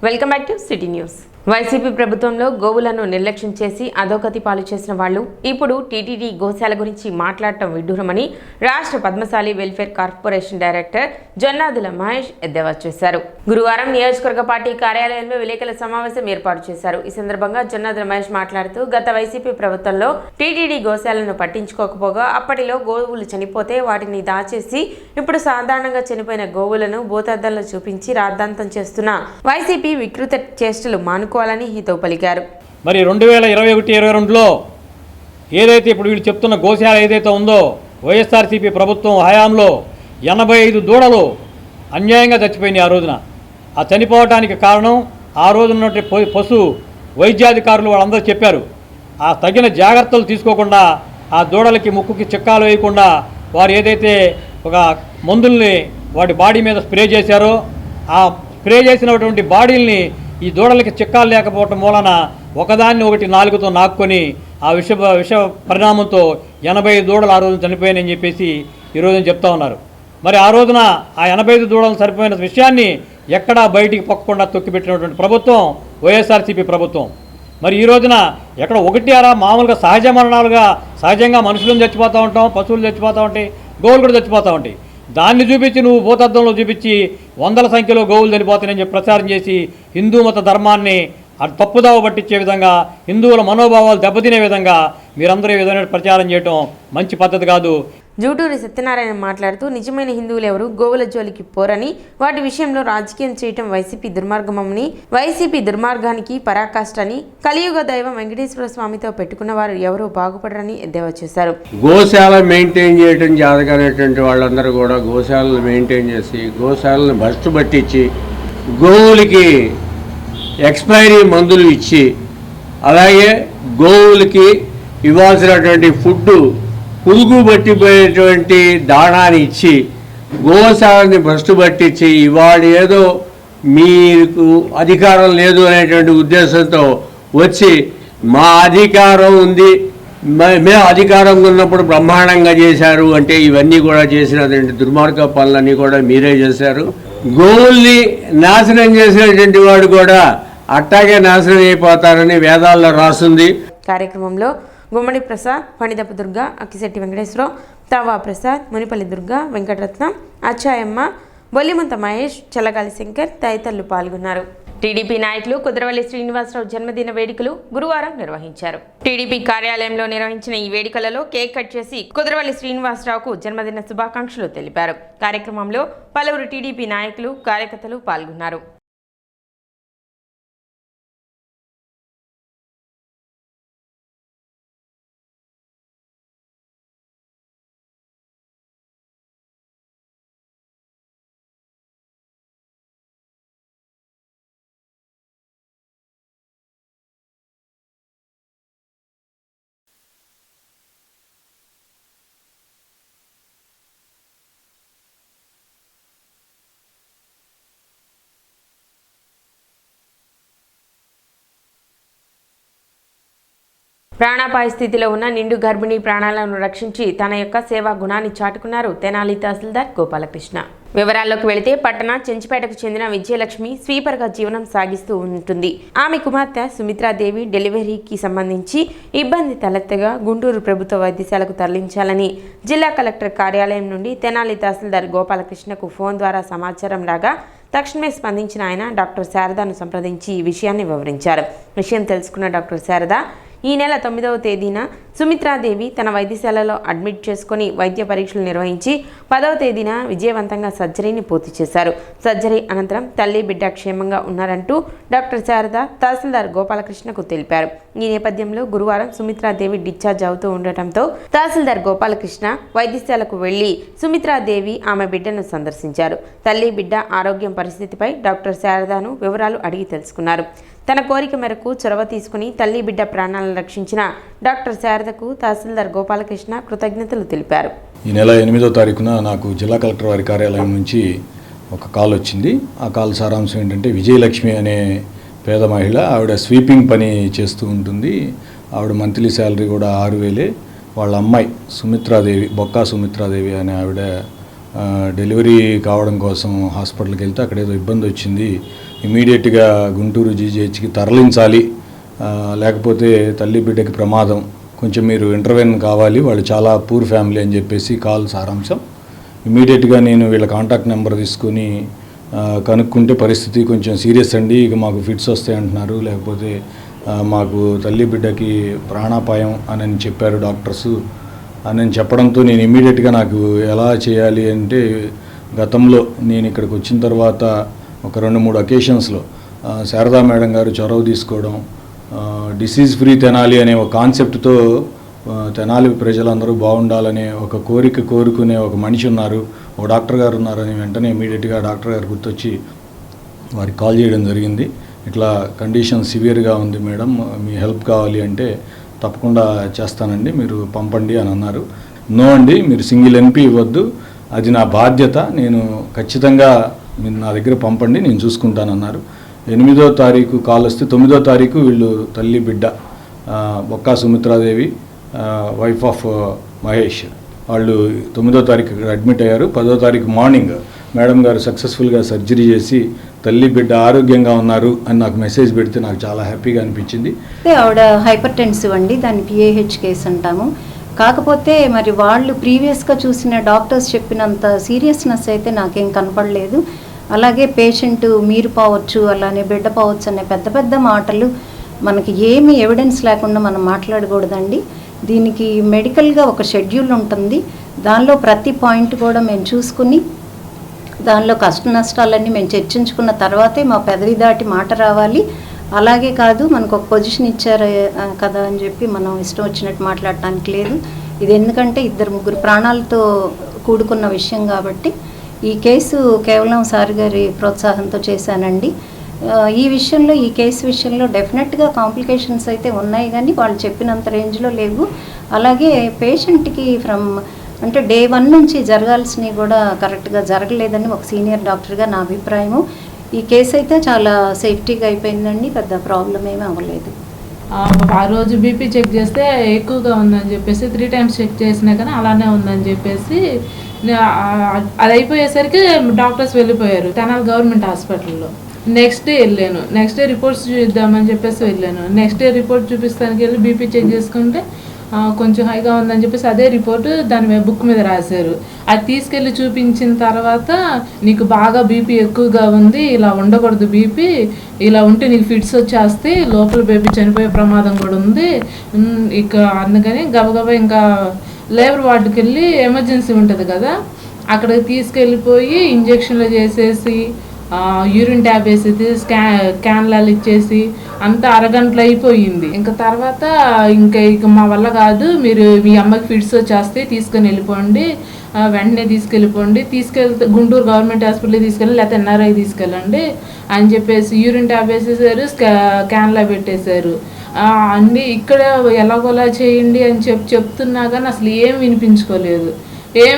Welcome back to city news. YCP ప్రభుత్వంలో గోవులను నిర్లక్ష్యం చేసి అధోగతి పాలు చేసిన వాళ్లు ఇప్పుడు టీటీడీ గోశాల గురించి మాట్లాడటం విడ్డూరమని రాష్ట్ర Padmashali welfare corporation director Jonnadula Mahesh ఎద్దేవా చేశారు. గురువారం నియోజకవర్గ పార్టీ కార్యాలయంలో విలేకరుల సమావేశం ఏర్పాటు చేశారు. ఈ సందర్భంగా జొన్నాదుల మహేష్ మాట్లాడుతూ గత వైసీపీ ప్రభుత్వంలో టీటీడీ గోశాలను పట్టించుకోకపోగా అప్పటిలో గోవులు చనిపోతే వాటిని దాచేసి ఇప్పుడు సాధారణంగా చనిపోయిన గోవులను భూతద్దంలో చూపించి రాద్ధాంతం చేస్తున్న వైసీపీ వికృత చేష్టలు మానుకోవాలని హితవు పలికారు. మరి 2021-22లో ఏదైతే ఇప్పుడు వీళ్ళు చెప్తున్న గోశాల ఏదైతే ఉందో వైఎస్ఆర్సీపీ ప్రభుత్వం హయాంలో 85 దూడలు అన్యాయంగా చచ్చిపోయినాయి. ఆ రోజున ఆ చనిపోవడానికి కారణం ఆ రోజున పశు వైద్యాధికారులు వాళ్ళందరూ చెప్పారు. ఆ తగిన జాగ్రత్తలు తీసుకోకుండా ఆ దూడలకి ముక్కుకి చిక్కాలు వేయకుండా వారు ఏదైతే ఒక మందుల్ని వాటి బాడీ మీద స్ప్రే చేశారో ఆ స్ప్రే చేసినటువంటి బాడీల్ని ఈ దూడలకి చిక్కాలు లేకపోవటం మూలన ఒకదాన్ని ఒకటి నాలుగుతో నాక్కొని ఆ విష పరిణామంతో 85 దూడలు ఆ రోజున చనిపోయాయని చెప్పేసి ఈరోజు చెప్తా ఉన్నారు. మరి ఆ రోజున ఆ 85 దూడలు సరిపోయిన విషయాన్ని ఎక్కడా బయటికి పొక్కకుండా తొక్కిపెట్టినటువంటి ప్రభుత్వం వైఎస్ఆర్సీపీ ప్రభుత్వం. మరి ఈ రోజున ఎక్కడ ఒకటి అరా మామూలుగా సహజ మరణాలుగా సహజంగా మనుషులను చచ్చిపోతూ ఉంటాం, పశువులు చచ్చిపోతూ ఉంటాయి, గోవులు కూడా చచ్చిపోతూ ఉంటాయి. దాన్ని చూపించి నువ్వు భూతద్దంలో చూపించి వందల సంఖ్యలో గోవులు చనిపోతాయని చెప్పి ప్రచారం చేసి హిందూ మత ధర్మాన్ని తప్పుదావ పట్టించే విధంగా హిందువుల మనోభావాలు దెబ్బతినే విధంగా మీరందరూ ఈ విధమైన ప్రచారం చేయడం మంచి పద్ధతి కాదు. జూటూరి సత్యనారాయణ మాట్లాడుతూ నిజమైన హిందువులు ఎవరు గోవుల జోలికి పోరని, వాటి విషయంలో రాజకీయం చేయటం వైసీపీ దుర్మార్గమని, వైసీపీ దుర్మార్గానికి పరాకాష్ఠని, కలియుగ దైవం వెంకటేశ్వర స్వామితో పెట్టుకున్న వారు ఎవరూ బాగుపడరని ఎద్దేవా చేశారు. గోశాల మెయింటైన్ చేయడం జాతకనేటువంటి వాళ్ళందరూ కూడా గోశాలను మెయింటైన్ చేసి గోశాలను భ్రష్టు పట్టించి గోవులకి ఎక్స్పైరీ మందులు ఇచ్చి అలాగే గోవులకి ఇవ్వాల్సినటువంటి ఫుడ్డు పురుగు పట్టిపోయేటువంటి దాణాన్ని ఇచ్చి గోశాలని భ్రష్టు పట్టించి ఇవాళ ఏదో మీకు అధికారం లేదు అనేటువంటి ఉద్దేశంతో వచ్చి మా అధికారం ఉంది, మేము అధికారం ఉన్నప్పుడు బ్రహ్మాండంగా చేశారు అంటే ఇవన్నీ కూడా చేసినటువంటి దుర్మార్గ పనులన్నీ కూడా మీరే చేశారు. గోవుల్ని నాశనం చేసినటువంటి వాడు కూడా అట్టాగే నాశనం అయిపోతారని వేదాల్లో రాస్తుంది. కార్యక్రమంలో గుమ్మడి ప్రసాద్, పణిదపు దుర్గ, అక్కిశెట్టి వెంకటేశ్వరరావు, తావా ప్రసాద్, మునిపల్లి దుర్గ, వెంకటరత్నం, అచ్చాయమ్మ, బొల్లిమంత మహేష్, చల్లగాలి శంకర్ తదితరులు పాల్గొన్నారు. టీడీపీ నాయకులు కుదరవల్లి శ్రీనివాసరావు జన్మదిన వేడుకలు గురువారం నిర్వహించారు. టీడీపీ కార్యాలయంలో నిర్వహించిన ఈ వేడుకలలో కేక్ కట్ చేసి కుదరవల్లి శ్రీనివాసరావుకు జన్మదిన శుభాకాంక్షలు తెలిపారు. కార్యక్రమంలో పలువురు టీడీపీ నాయకులు, కార్యకర్తలు పాల్గొన్నారు. ప్రాణాపాయ స్థితిలో ఉన్న నిండు గర్భిణీ ప్రాణాలను రక్షించి తన యొక్క సేవా గుణాన్ని చాటుకున్నారు తెనాలి తహసీల్దార్ గోపాలకృష్ణ. వివరాల్లోకి వెళితే పట్టణ చెంచిపేటకు చెందిన విజయలక్ష్మి స్వీపర్గా జీవనం సాగిస్తూ ఉంటుంది. ఆమె కుమార్తె సుమిత్రాదేవి డెలివరీకి సంబంధించి ఇబ్బంది తలెత్తగా గుంటూరు ప్రభుత్వ వైద్యశాలకు తరలించాలని జిల్లా కలెక్టర్ కార్యాలయం నుండి తెనాలి తహసీల్దార్ గోపాలకృష్ణకు ఫోన్ ద్వారా సమాచారం రాగా తక్షణమే స్పందించిన ఆయన డాక్టర్ శారదాను సంప్రదించి ఈ విషయాన్ని వివరించారు. విషయం తెలుసుకున్న డాక్టర్ శారద ఈ నెల 9వ తేదీన సుమిత్రాదేవి తన వైద్యశాలలో అడ్మిట్ చేసుకుని వైద్య పరీక్షలు నిర్వహించి 10వ తేదీన విజయవంతంగా సర్జరీని పూర్తి చేశారు. సర్జరీ అనంతరం తల్లి బిడ్డ క్షేమంగా ఉన్నారంటూ డాక్టర్ శారద తహసీల్దార్ గోపాలకృష్ణకు తెలిపారు. ఈ నేపథ్యంలో గురువారం సుమిత్రాదేవి డిశ్చార్జ్ అవుతూ ఉండటంతో తహసీల్దార్ గోపాలకృష్ణ వైద్యశాలకు వెళ్లి సుమిత్రాదేవి ఆమె బిడ్డను సందర్శించారు. తల్లి బిడ్డ ఆరోగ్యం పరిస్థితిపై డాక్టర్ శారదను వివరాలు అడిగి తెలుసుకున్నారు. తన కోరిక మేరకు చొరవ తీసుకుని తల్లి బిడ్డ ప్రాణాలను రక్షించిన డాక్టర్ శారదకు తహసీల్దార్ గోపాలకృష్ణ కృతజ్ఞతలు తెలిపారు. ఈ నెల 8వ తారీఖున నాకు జిల్లా కలెక్టర్ వారి కార్యాలయం నుంచి ఒక కాల్ వచ్చింది. ఆ కాల్ సారాంశం ఏంటంటే విజయలక్ష్మి అనే పేద మహిళ, ఆవిడ స్వీపింగ్ పని చేస్తూ ఉంటుంది. ఆవిడ మంత్లీ శాలరీ కూడా 6,000. వాళ్ళ అమ్మాయి సుమిత్రాదేవి, బొక్కా సుమిత్రాదేవి అనే ఆవిడ డెలివరీ కావడం కోసం హాస్పిటల్కి వెళ్తే అక్కడ ఏదో ఇబ్బంది వచ్చింది, ఇమీడియట్గా గుంటూరు జీజీహెచ్కి తరలించాలి, లేకపోతే తల్లి బిడ్డకి ప్రమాదం, కొంచెం మీరు ఇంటర్వెన్ కావాలి, వాళ్ళు చాలా పూర్ ఫ్యామిలీ అని చెప్పేసి కాల్ సారాంశం. ఇమీడియట్గా నేను వీళ్ళ కాంటాక్ట్ నెంబర్ తీసుకుని కనుక్కుంటే పరిస్థితి కొంచెం సీరియస్ అండి, ఇక మాకు ఫిట్స్ వస్తాయి అంటున్నారు, లేకపోతే మాకు తల్లి బిడ్డకి ప్రాణాపాయం అని చెప్పారు డాక్టర్సు అని చెప్పడంతో నేను ఇమీడియట్గా నాకు ఎలా చేయాలి అంటే, గతంలో నేను ఇక్కడికి వచ్చిన తర్వాత ఒక 2-3 అకేషన్స్లో శారదా మేడం గారు చొరవ తీసుకోవడం, డిసీజ్ ఫ్రీ తెనాలి అనే ఒక కాన్సెప్ట్తో తెనాలి ప్రజలందరూ బాగుండాలనే ఒక కోరుకునే ఒక మనిషి ఉన్నారు, ఒక డాక్టర్ గారు ఉన్నారని వెంటనే ఇమీడియట్గా డాక్టర్ గారు గుర్తొచ్చి వారికి కాల్ చేయడం జరిగింది. ఇట్లా కండిషన్ సివియర్గా ఉంది మేడం, మీ హెల్ప్ కావాలి అంటే తప్పకుండా చేస్తానండి, మీరు పంపండి అని అన్నారు. నో అండి, మీరు సింగిల్ ఎన్పీ ఇవ్వద్దు, అది నా బాధ్యత, నేను ఖచ్చితంగా మీరు నా దగ్గర పంపండి, నేను చూసుకుంటానన్నారు. 8వ తారీఖు కాల్ వస్తే 9వ తారీఖు వీళ్ళు తల్లి బిడ్డ బొక్కా సుమిత్రాదేవి వైఫ్ ఆఫ్ మహేష్ వాళ్ళు 9వ తారీఖు అడ్మిట్ అయ్యారు. 10వ తారీఖు మార్నింగ్ మేడం గారు సక్సెస్ఫుల్గా సర్జరీ చేసి తల్లి బిడ్డ ఆరోగ్యంగా ఉన్నారు అని నాకు మెసేజ్ పెడితే నాకు చాలా హ్యాపీగా అనిపించింది. ఆవిడ హైపర్ టెన్సివ్ అండి, దాన్ని పిఏహెచ్ కేసు అంటాము. కాకపోతే మరి వాళ్ళు ప్రీవియస్గా చూసిన డాక్టర్స్ చెప్పినంత సీరియస్నెస్ అయితే నాకేం కనపడలేదు. అలాగే పేషెంట్ మీరు పోవచ్చు, అలానే బిడ్డ పోవచ్చు అనే పెద్ద పెద్ద మాటలు మనకి ఏమీ ఎవిడెన్స్ లేకుండా మనం మాట్లాడకూడదండి. దీనికి మెడికల్గా ఒక షెడ్యూల్ ఉంటుంది, దానిలో ప్రతి పాయింట్ కూడా మేము చూసుకుని దానిలో కష్ట నష్టాలన్నీ మేము చర్చించుకున్న తర్వాతే మా పెదవి దాటి మాట రావాలి. అలాగే కాదు మనకు ఒక పొజిషన్ ఇచ్చారు కదా అని చెప్పి మనం ఇష్టం వచ్చినట్టు మాట్లాడటానికి లేదు. ఇది ఎందుకంటే 2-3 ప్రాణాలతో కూడుకున్న విషయం కాబట్టి ఈ కేసు కేవలం సార్ గారి ప్రోత్సాహంతో చేశానండి. ఈ కేసు విషయంలో డెఫినెట్గా కాంప్లికేషన్స్ అయితే ఉన్నాయి, కానీ వాళ్ళు చెప్పినంత రేంజ్లో లేవు. అలాగే పేషెంట్కి అంటే డే 1 నుంచి జరగాల్సినవి కూడా కరెక్ట్గా జరగలేదని ఒక సీనియర్ డాక్టర్గా నా అభిప్రాయము. ఈ కేసు అయితే చాలా సేఫ్టీగా అయిపోయిందండి, పెద్ద ప్రాబ్లం ఏమీ అవ్వలేదు. ఆ రోజు బీపీ చెక్ చేస్తే ఎక్కువగా ఉందని చెప్పేసి 3 times చెక్ చేసినా కానీ అలానే ఉందని చెప్పేసి అది అయిపోయేసరికి డాక్టర్స్ వెళ్ళిపోయారు తెనాలి గవర్నమెంట్ హాస్పిటల్లో. నెక్స్ట్ డే వెళ్ళాను, నెక్స్ట్ డే రిపోర్ట్స్ చూద్దామని చెప్పేసి వెళ్ళాను. నెక్స్ట్ డే రిపోర్ట్ చూపిస్తానికి వెళ్ళి బీపీ చెక్ చేసుకుంటే కొంచెం హైగా ఉందని చెప్పేసి అదే రిపోర్టు దాని బుక్ మీద రాశారు. అది తీసుకెళ్ళి చూపించిన తర్వాత నీకు బాగా బీపీ ఎక్కువగా ఉంది, ఇలా ఉండకూడదు, బీపీ ఇలా ఉంటే నీకు ఫిట్స్ వచ్చేస్తే లోపల బేబీ చనిపోయే ప్రమాదం కూడా ఉంది, ఇక అందుకని గబగబా ఇంకా లేబర్ వార్డుకి వెళ్ళి ఎమర్జెన్సీ ఉంటుంది కదా అక్కడికి తీసుకెళ్ళిపోయి ఇంజక్షన్లు చేసేసి యూరిన్ ట్యాబ్ వేసేది క్యాన్లాలు ఇచ్చేసి అంతా అరగంటలు అయిపోయింది. ఇంకా తర్వాత ఇక మా వల్ల కాదు, మీరు మీ అమ్మకి ఫిట్స్ వచ్చేస్తే తీసుకొని వెళ్ళిపోండి, వెంటనే తీసుకెళ్తే గుంటూరు గవర్నమెంట్ హాస్పిటల్కి తీసుకెళ్ళి లేకపోతే ఎన్ఆర్ఐ తీసుకెళ్ళండి అని చెప్పేసి యూరిన్ ట్యాబ్ వేసేసారు, క్యాన్లా పెట్టేశారు. అన్నీ ఇక్కడ ఎలాగోలా చేయండి అని చెప్తున్నా కానీ అసలు ఏం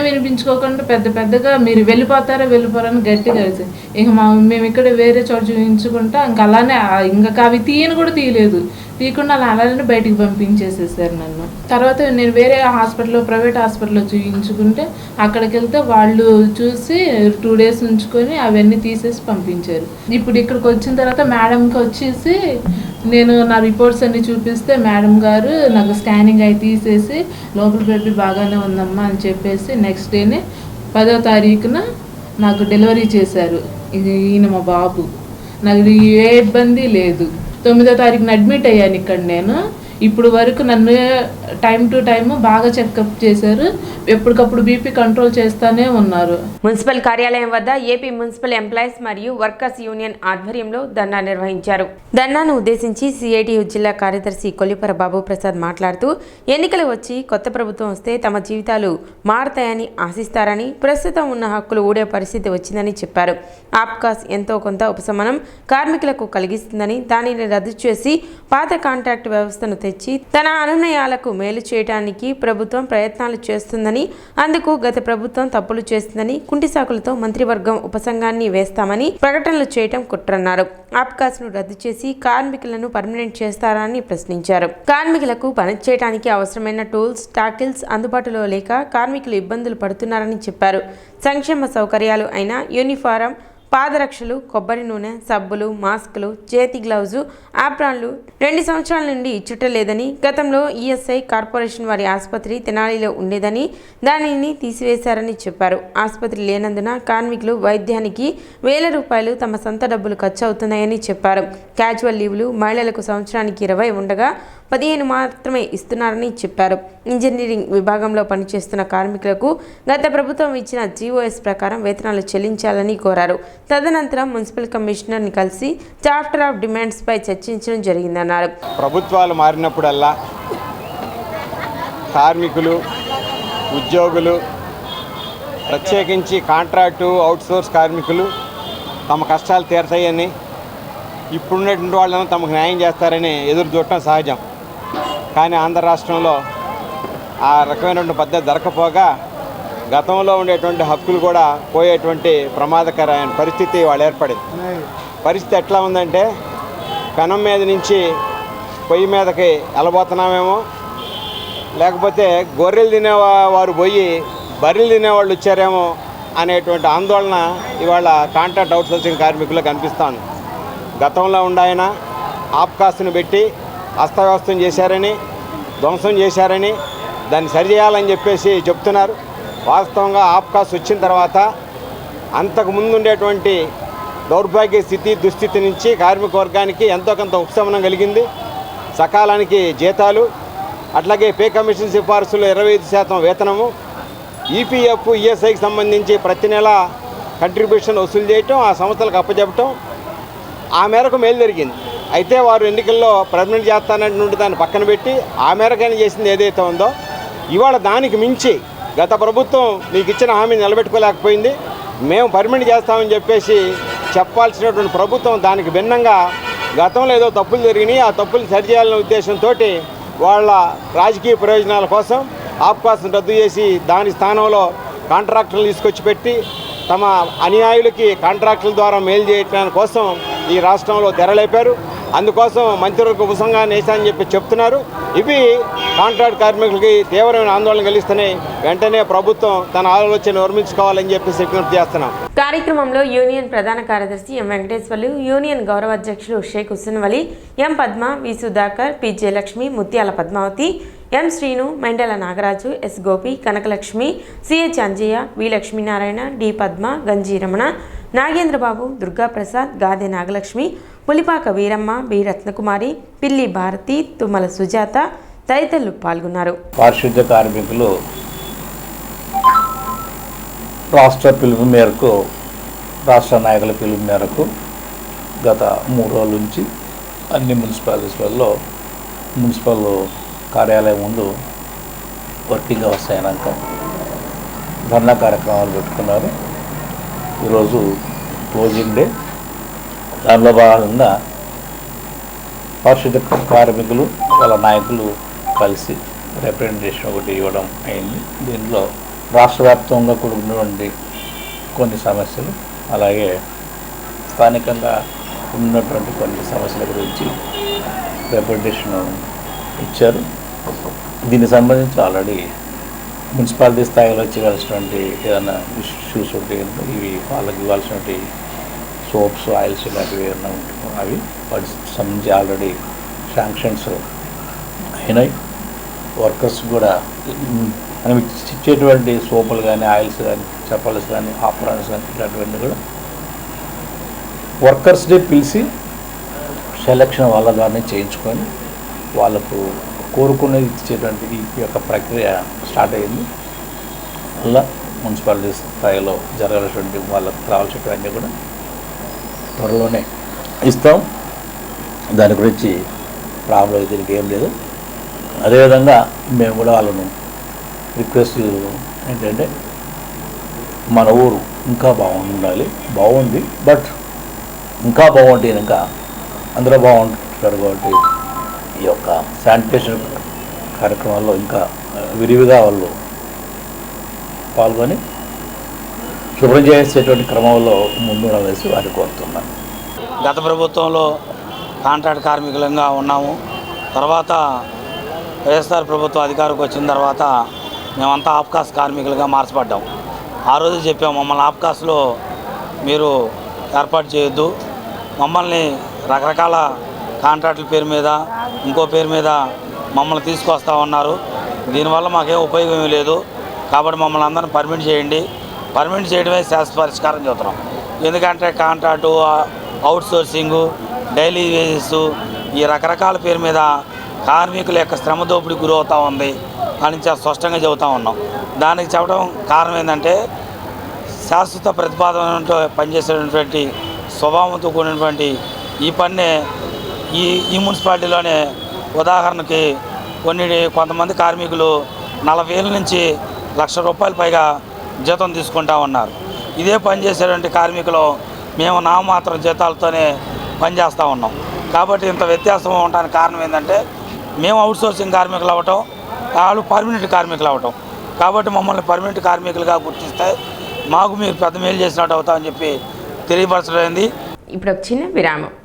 వినిపించుకోకుండా పెద్దగా మీరు వెళ్ళిపోరని గట్టిగా ఇక మేము ఇక్కడ వేరే చోట చూపించుకుంటా ఇంకా అలానే ఇంకా అవి తీయకుండా అలానే బయటికి పంపించేసేసారు నన్ను. తర్వాత నేను వేరే ప్రైవేట్ హాస్పిటల్లో చూపించుకుంటే అక్కడికి వెళ్తే వాళ్ళు చూసి 2 days ఉంచుకొని అవన్నీ తీసేసి పంపించారు. ఇప్పుడు ఇక్కడికి వచ్చిన తర్వాత మేడంకి వచ్చేసి నేను నా రిపోర్ట్స్ అన్ని చూపిస్తే మేడం గారు నాకు స్కానింగ్ అయి తీసేసి లోపల బేబీ బాగానే ఉందమ్మా అని చెప్పేసి నెక్స్ట్ డేనే 10వ తారీఖున నాకు డెలివరీ చేశారు. ఈయన మా బాబు. నాకు ఏ ఇబ్బంది లేదు. 9వ తారీఖున అడ్మిట్ అయ్యాను ఇక్కడ నేను. ఇప్పుడు వరకు నన్ను టైం టు టైం బాగా చెకప్ చేశారు, ఎప్పటికప్పుడు బీపీ కంట్రోల్ చేస్తూనే ఉన్నారు. మున్సిపల్ కార్యాలయం వద్ద ఏపీ మున్సిపల్ ఎంప్లాయీస్ మరియు వర్కర్స్ యూనియన్ ఆధ్వర్యంలో ధర్నా నిర్వహించారు. ధర్నాను ఉద్దేశించి సిఐటియు జిల్లా కార్యదర్శి కొల్లిపర బాబు ప్రసాద్ మాట్లాడుతూ ఎన్నికలు వచ్చి కొత్త ప్రభుత్వం వస్తే తమ జీవితాలు మారతాయని ఆశిస్తారని, ప్రస్తుతం ఉన్న హక్కులు ఊడే పరిస్థితి వచ్చిందని చెప్పారు. ఆప్కాస్ ఎంతో కొంత ఉపశమనం కార్మికులకు కలిగిస్తుందని, దానిని రద్దు చేసి పాత కాంట్రాక్ట్ వ్యవస్థను తెచ్చి తన అనునయాలకు మేలు చేయడానికి ప్రభుత్వం ప్రయత్నాలు చేస్తుందని, అందుకు గత ప్రభుత్వం తప్పులు చేస్తుందని, కుంటి సాకులతో మంత్రివర్గం ఉపసంఘాన్ని వేస్తామని ప్రకటనలు చేయటం కుట్రన్నారు. ఆప్కాస్ను రద్దు చేసి కార్మికులను పర్మనెంట్ చేస్తారని ప్రశ్నించారు. కార్మికులకు పని చేయడానికి అవసరమైన టూల్స్, టాకిల్స్ అందుబాటులో లేక కార్మికులు ఇబ్బందులు పడుతున్నారని చెప్పారు. సంక్షేమ సౌకర్యాలు అయిన యూనిఫారం, పాదరక్షలు, కొబ్బరి నూనె, సబ్బులు, మాస్కులు, చేతి గ్లౌజు, ఆప్రాన్లు 2 సంవత్సరాల నుండి ఇచ్చుటలేదని, గతంలో ఈఎస్ఐ కార్పొరేషన్ వారి ఆసుపత్రి తెనాలిలో ఉండేదని దానిని తీసివేశారని చెప్పారు. ఆసుపత్రి లేనందున కార్మికులు వైద్యానికి వేల రూపాయలు తమ సొంత డబ్బులు ఖర్చు అవుతున్నాయని చెప్పారు. క్యాజువల్ లీవ్లు మహిళలకు సంవత్సరానికి 20 ఉండగా 15 మాత్రమే ఇస్తున్నారని చెప్పారు. ఇంజనీరింగ్ విభాగంలో పనిచేస్తున్న కార్మికులకు గత ప్రభుత్వం ఇచ్చిన జీఓఎస్ ప్రకారం వేతనాలు చెల్లించాలని కోరారు. తదనంతరం మున్సిపల్ కమిషనర్ని కలిసి చాప్టర్ ఆఫ్ డిమాండ్స్పై చర్చించడం జరిగిందన్నారు. ప్రభుత్వాలు మారినప్పుడల్లా కార్మికులు, ఉద్యోగులు, ప్రత్యేకించి కాంట్రాక్టు, అవుట్సోర్స్ కార్మికులు తమ కష్టాలు తీరతాయని, ఇప్పుడున్నటువంటి వాళ్ళను తమకు న్యాయం చేస్తారని ఎదురు చూడటం సహజం. కానీ ఆంధ్ర రాష్ట్రంలో ఆ రకమైనటువంటి పద్ధతి దొరకపోగా గతంలో ఉండేటువంటి హక్కులు కూడా పోయేటువంటి ప్రమాదకరమైన పరిస్థితి వాళ్ళు ఏర్పడింది. పరిస్థితి ఎట్లా ఉందంటే, పెనం మీద నుంచి పొయ్యి మీదకి వెళ్ళబోతున్నామేమో, లేకపోతే గొర్రెలు తినేవారు పోయి బర్రెలు తినేవాళ్ళు వచ్చారేమో అనేటువంటి ఆందోళన ఇవాళ కాంట్రాక్ట్ అవుట్సోర్సింగ్ కార్మికులకు కనిపిస్తోంది. గతంలో ఉండాయన ఆప్కాస్ట్ను పెట్టి అస్తవ్యస్తం చేశారని, ధ్వంసం చేశారని, దాన్ని సరిచేయాలని చెప్పేసి చెప్తున్నారు. వాస్తవంగా ఆప్కాస్ట్ వచ్చిన తర్వాత అంతకుముందు ఉండేటువంటి దౌర్భాగ్య స్థితి, దుస్థితి నుంచి కార్మిక వర్గానికి ఎంతో కొంత ఉపశమనం కలిగింది. సకాలానికి జీతాలు, అట్లాగే పే కమిషన్ సిఫార్సులు 25% వేతనము, ఈపీఎఫ్, ఈఎస్ఐకి సంబంధించి ప్రతి నెల కంట్రిబ్యూషన్ వసూలు చేయటం, ఆ సంస్థలకు అప్పచెప్పటం, ఆ మేరకు మేలు జరిగింది. అయితే వారు ఎన్నికల్లో పర్మనెంట్ చేస్తానంటే దాన్ని పక్కన పెట్టి ఆ మేరకైనా చేసింది ఏదైతే ఉందో, ఇవాళ దానికి మించి గత ప్రభుత్వం మీకు ఇచ్చిన హామీ నిలబెట్టుకోలేకపోయింది, మేము పర్మనెంట్ చేస్తామని చెప్పేసి చెప్పాల్సినటువంటి ప్రభుత్వం దానికి భిన్నంగా గతంలో ఏదో తప్పులు జరిగినాయి, ఆ తప్పులు సరిచేయాలనే ఉద్దేశంతో వాళ్ళ రాజకీయ ప్రయోజనాల కోసం ఆప్కాస్ట్ను రద్దు చేసి దాని స్థానంలో కాంట్రాక్టర్లు తీసుకొచ్చి పెట్టి తమ అనుయాయులకి కాంట్రాక్టుల ద్వారా మేలు చేయడం కోసం ఈ రాష్ట్రంలో తెరలేపారు. అందుకోసం మంత్రివర్గ ఉపసంఘాన్ని వేశారని చెప్పి చెప్తున్నారు. ఇవి కాంట్రాక్ట్ కార్మికులకి తీవ్రమైన ఆందోళన కలిగిస్తున్నాయి. వెంటనే ప్రభుత్వం తన ఆలోచన నిర్మించుకోవాలని చెప్పి విజ్ఞప్తి చేస్తున్నాం. కార్యక్రమంలో యూనియన్ ప్రధాన కార్యదర్శి ఎం వెంకటేశ్వర్లు, యూనియన్ గౌరవ అధ్యక్షులు షేక్ హుస్సేన్ వలి, ఎం పద్మ, వి సుధాకర్, పి జయలక్ష్మి, ముత్యాల పద్మావతి, ఎం శ్రీను, మెండల నాగరాజు, ఎస్ గోపి, కనకలక్ష్మి, సిహెచ్ అంజయ్య, వి లక్ష్మీనారాయణ, డి పద్మ, గంజీ రమణ, నాగేంద్రబాబు, దుర్గాప్రసాద్, గాదె నాగలక్ష్మి, పులిపాక వీరమ్మ, బి రత్నకుమారి, పిల్లి భారతి, తుమ్మల సుజాత తదితరులు పాల్గొన్నారు. పారిశుద్ధ్య కార్మికులు రాష్ట్ర పిలుపు మేరకు, రాష్ట్ర నాయకుల పిలుపు మేరకు గత 3 రోజుల నుంచి అన్ని మున్సిపాలిటీస్లలో మున్సిపల్ కార్యాలయం ముందు వర్కింగ్ అవర్స్ అయినాక ధర్నా కార్యక్రమాలు పెట్టుకున్నారు. ఈరోజు క్లోజింగ్ డే. దానిలో భాగంగా పారిశుద్ధ్య కార్మికులు వాళ్ళ నాయకులు కలిసి రిప్రజెంటేషన్ ఒకటి ఇవ్వడం అయింది. దీనిలో రాష్ట్ర వ్యాప్తంగా కూడా ఉన్నటువంటి కొన్ని సమస్యలు, అలాగే స్థానికంగా ఉన్నటువంటి కొన్ని సమస్యల గురించి రిప్రజెంటేషన్ ఇచ్చారు. దీనికి సంబంధించి ఆల్రెడీ మున్సిపాలిటీ స్థాయిలో చేయవలసినటువంటి ఏదైనా ఇష్యూస్ ఉంటే ఇవి వాళ్ళకి ఇవ్వాల్సినటువంటి సోప్స్, ఆయిల్స్ ఇలాంటివి ఏమైనా ఉంటుందో అవి వాటి సంబంధించి ఆల్రెడీ శాంక్షన్స్ అయినాయి. వర్కర్స్ కూడా మనం ఇచ్చేటువంటి సోపులు కానీ, ఆయిల్స్ కానీ, చప్పల్స్ కానీ, ఆఫ్రాన్స్ కానీ ఇలాంటివన్నీ కూడా వర్కర్స్ని పిలిచి సెలక్షన్ వాళ్ళ ద్వారా చేయించుకొని వాళ్ళకు కోరుకునేది ఇచ్చేటువంటి ఈ యొక్క ప్రక్రియ స్టార్ట్ అయింది. అలా మున్సిపాలిటీ స్థాయిలో జరగాల్సినటువంటి వాళ్ళకు రావాల్సినవన్నీ కూడా త్వరలోనే ఇస్తాం. దాని గురించి ప్రాబ్లం దీనికి ఏం లేదు. అదేవిధంగా మేము కూడా వాళ్ళను రిక్వెస్ట్ ఏంటంటే, మన ఊరు ఇంకా బాగుండాలి, బాగుంది, బట్ ఇంకా బాగుంటే ఇంకా అందరూ బాగుంటారు కాబట్టి ఈ యొక్క శానిటేషన్ కార్యక్రమాల్లో ఇంకా విరివిగా వాళ్ళు పాల్గొని శుభ్రం చేసేటువంటి క్రమంలో ముందుండాలని వారిని కోరుతున్నాను. గత ప్రభుత్వంలో కాంట్రాక్ట్ కార్మికులంగా ఉన్నాము. తర్వాత వైఎస్ఆర్ ప్రభుత్వం అధికారికి వచ్చిన తర్వాత మేమంతా ఆప్కాస్ట్ కార్మికులుగా మార్చబడ్డాం. ఆ రోజు చెప్పాము, మమ్మల్ని ఆప్కాస్ట్లో మీరు ఏర్పాటు చేయొద్దు. మమ్మల్ని రకరకాల కాంట్రాక్టుల పేరు మీద ఇంకో పేరు మీద మమ్మల్ని తీసుకొస్తా ఉన్నారు. దీనివల్ల మాకేం ఉపయోగం లేదు. కాబట్టి మమ్మల్ని అందరిని పర్మిట్ చేయండి. పర్మిట్ చేయడమే శాశ్వత పరిష్కారం చెబుతున్నాం. ఎందుకంటే కాంట్రాక్టు, అవుట్సోర్సింగు, డైలీ వేజెస్ ఈ రకరకాల పేరు మీద కార్మికుల యొక్క శ్రమ దోపిడీకి గురవుతూ ఉంది అని చాలా స్పష్టంగా చెబుతూ ఉన్నాం. దానికి చెప్పడం కారణం ఏంటంటే శాశ్వత ప్రతిపాదనతో పనిచేసేటటువంటి స్వభావంతో కూడినటువంటి ఈ పన్నే ఈ మున్సిపాలిటీలోనే ఉదాహరణకి కొంతమంది కార్మికులు 40,000 నుంచి ₹1,00,000 పైగా జీతం తీసుకుంటా ఉన్నారు. ఇదే పని చేసేటువంటి కార్మికులు మేము నామమాత్రం జీతాలతోనే పనిచేస్తూ ఉన్నాం. కాబట్టి ఇంత వ్యత్యాసం ఉండడానికి కారణం ఏంటంటే మేము అవుట్సోర్సింగ్ కార్మికులు అవ్వటం, వాళ్ళు పర్మనెంట్ కార్మికులు అవ్వటం. కాబట్టి మమ్మల్ని పర్మనెంట్ కార్మికులుగా గుర్తిస్తే మాకు మీరు పెద్ద మేలు చేసినట్టు అవుతామని చెప్పి తెలియపరచడం. ఇప్పుడు ఒక చిన్న విరామం.